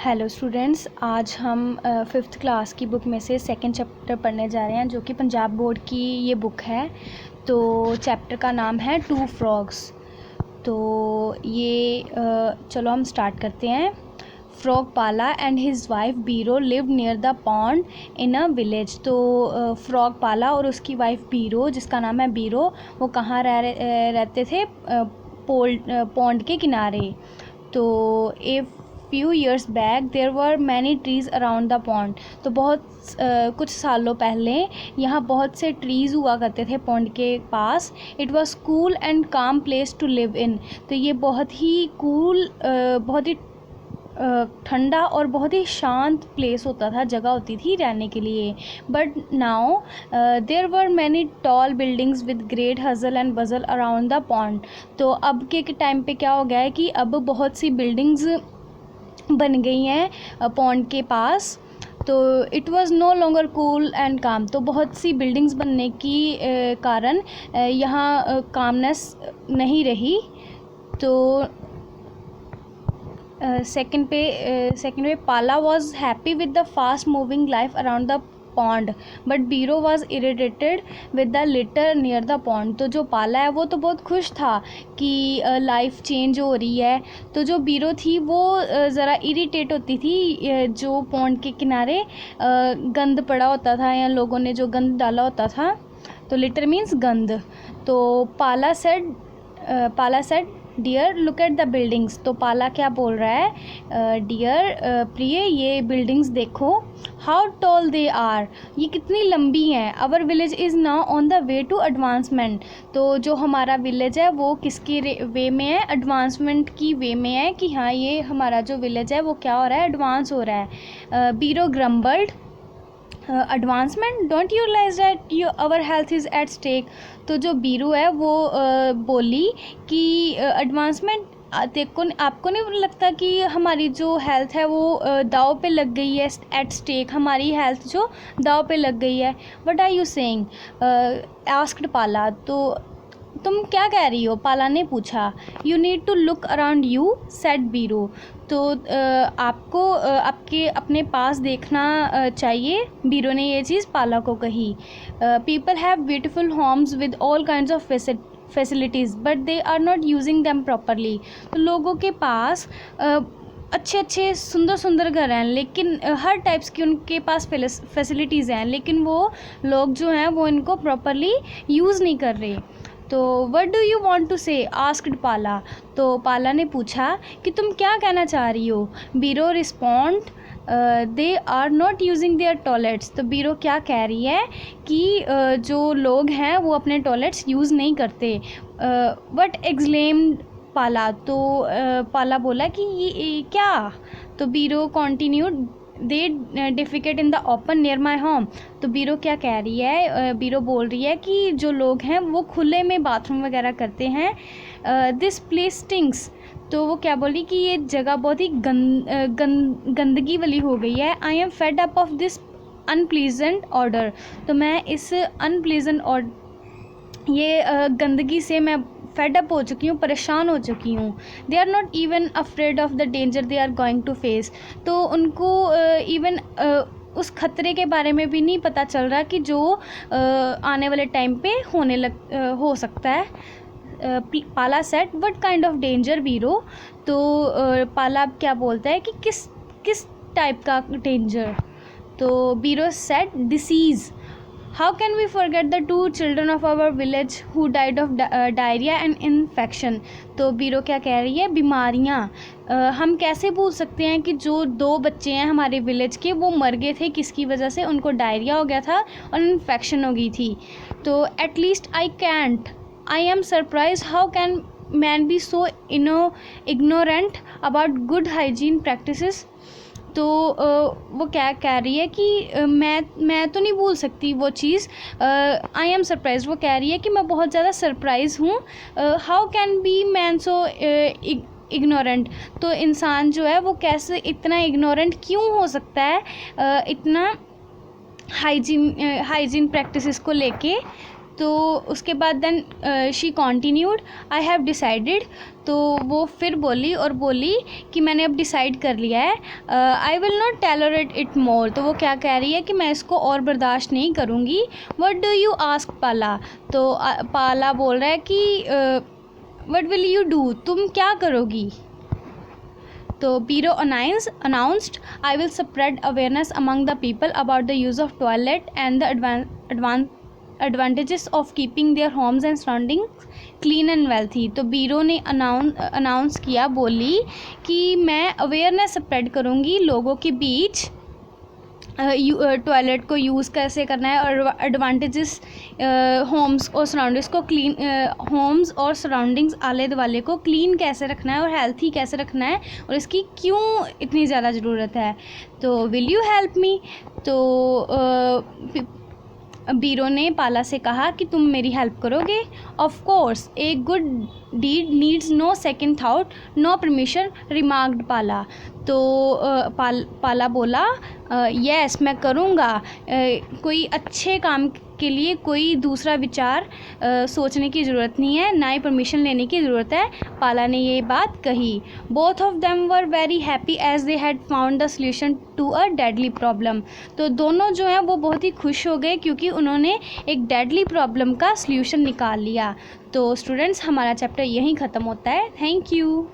Hello students, आज हम fifth class की बुक में से सेकंड चैप्टर पढ़ने जा रहे हैं जो कि पंजाब बोर्ड की ये बुक है। तो चैप्टर का नाम है टू फ्रॉग्स। तो ये चलो हम स्टार्ट करते हैं। फ्रॉग पाला एंड हिज वाइफ बीरो lived near the pond in a village. तो फ्रॉग पाला और उसकी वाइफ बीरो, जिसका नाम है बीरो, वो कहाँ रहते थे? पॉन्ड के किनारे। तो few years back there were many trees around the pond। तो कुछ सालों पहले यहाँ बहुत से ट्रीज़ हुआ करते थे पॉन्ड के पास। इट वॉज कूल एंड काम प्लेस टू लिव इन। तो ये बहुत ही कूल, बहुत ही ठंडा और बहुत ही शांत प्लेस होता था, जगह होती थी रहने के लिए। But now there were many tall buildings with great hustle and bustle around the pond. तो अब के टाइम पे क्या हो गया है कि अब बहुत सी बिल्डिंग्स बन गई हैं पॉन्ड के पास। तो it was no longer cool and calm. तो बहुत सी बिल्डिंग्स बनने की कारण यहाँ कामनेस नहीं रही। तो सेकंड पे Pala was happy with the fast moving life around the pond but Biro was irritated with the litter near the pond. तो जो पाला है वो तो बहुत खुश था कि लाइफ चेंज हो रही है। तो जो बीरो थी वो ज़रा इरिटेट होती थी जो पॉन्ड के किनारे गंद पड़ा होता था या लोगों ने जो गंद डाला होता था। तो लिटर मीन्स गंद। तो Pala said dear look at the buildings. तो पाला क्या बोल रहा है? डियर प्रिय, ये बिल्डिंग्स देखो। हाउ टॉल दे आर, ये कितनी लंबी हैं। Our village is now on the way to advancement. तो जो हमारा विलेज है वो किसकी वे में है? एडवांसमेंट की वे में है कि हाँ, ये हमारा जो विलेज है वो क्या हो रहा है? एडवांस हो रहा है। Biro grumbled, advancement, don't you realise that our health is at stake. तो जो बीरू है वो बोली कि एडवांसमेंट, देखो आपको नहीं लगता कि हमारी जो हेल्थ है वो दाव पे लग गई है? एट स्टेक, हमारी हेल्थ जो दाव पे लग गई है। What are you saying? Asked Pala. तो तुम क्या कह रही हो? पाला ने पूछा। You need to look around you, said Biro. तो आपको आपके अपने पास देखना चाहिए, बीरो ने ये चीज़ पाला को कही। People have beautiful homes with all kinds of facilities but they are not using them properly. तो लोगों के पास अच्छे अच्छे सुंदर सुंदर घर हैं, लेकिन हर टाइप्स की उनके पास फैसिलिटीज़ हैं, लेकिन वो लोग जो हैं वो इनको प्रॉपरली यूज़ नहीं कर रहे। तो what do you want to say? Asked Pala. तो पाला ने पूछा कि तुम क्या कहना चाह रही हो? Biro respond, they are not using their toilets. तो बीरो क्या कह रही है कि जो लोग हैं वो अपने टॉयलेट्स यूज़ नहीं करते। व्हाट एक्सक्लेम्ड पाला। तो पाला बोला कि ये क्या? तो बीरो continued, they defecate in the open near my home. तो बीरो क्या कह रही है? बीरो बोल रही है कि जो लोग हैं वो खुले में बाथरूम वगैरह करते हैं। This place stinks. तो वो क्या बोली कि ये जगह बहुत ही गंदगी वाली हो गई है। I am fed up of this unpleasant order. तो मैं इस अनप्लीजेंट गंदगी से मैं फेड अप हो चुकी हूँ, परेशान हो चुकी हूँ। They are not even afraid of the danger they are going to face. तो उनको इवन उस खतरे के बारे में भी नहीं पता चल रहा कि जो आने वाले टाइम पे हो सकता है। पाला set what kind of danger बीरो। तो पाला क्या बोलता है कि किस टाइप का डेंजर। तो बीरो set disease. How can we forget the 2 children of our village who died of diarrhea and infection। तो बीरो क्या कह रही है? बीमारियाँ। हम कैसे भूल सकते हैं कि जो 2 बच्चे हैं हमारे विलेज के वो मर गए थे, किसकी वजह से? उनको डायरिया हो गया था और इन्फेक्शन हो गई थी। तो at least I can't, I am surprise how can man B so ignorant about good hygiene practices. तो वो क्या कह रही है कि मैं तो नहीं भूल सकती वो चीज़। आई एम सरप्राइज, वो कह रही है कि मैं बहुत ज़्यादा सरप्राइज़ हूँ। How can be man so ignorant. तो इंसान जो है वो कैसे इतना इग्नोरेंट क्यों हो सकता है इतना हाइजीन प्रैक्टिसेस को लेके। तो उसके बाद then she continued, I have decided, तो वो फिर बोली और बोली कि मैंने अब डिसाइड कर लिया है, I will not tolerate it more, तो वो क्या कह रही है कि मैं इसको और बर्दाश्त नहीं करूँगी। व्हाट डू यू आस्क पाला, तो पाला बोल रहा है कि व्हाट विल यू डू, तुम क्या करोगी। तो बीरो announced, I will spread awareness among the people about the use of toilet and the advantages of keeping their homes and surroundings clean and wealthy। तो बीरो ने अनाउंस किया, बोली कि मैं अवेयरनेस स्प्रेड करूँगी लोगों के बीच टॉयलेट को यूज़ कैसे करना है और एडवांटेजेस होम्स और सराउंडिंग्स को क्लीन, होम्स और सराउंडिंग्स आले दुआले को क्लीन कैसे रखना है और हेल्थी कैसे रखना है और इसकी क्यों इतनी ज़्यादा ज़रूरत है। तो विल यू हेल्प मी, तो बीरो ने पाला से कहा कि तुम मेरी हेल्प करोगे। Of course a good deed needs no second thought no permission, remarked Pala. तो पाला बोला यस मैं करूँगा, कोई अच्छे काम के लिए कोई दूसरा विचार सोचने की ज़रूरत नहीं है, ना ही परमिशन लेने की ज़रूरत है। पाला ने ये बात कही। Both of them were very happy as they had found the solution to a deadly problem. तो दोनों जो हैं वो बहुत ही खुश हो गए क्योंकि उन्होंने एक डेडली प्रॉब्लम का सोल्यूशन निकाल लिया। तो स्टूडेंट्स हमारा चैप्टर यहीं ख़त्म होता है। Thank you.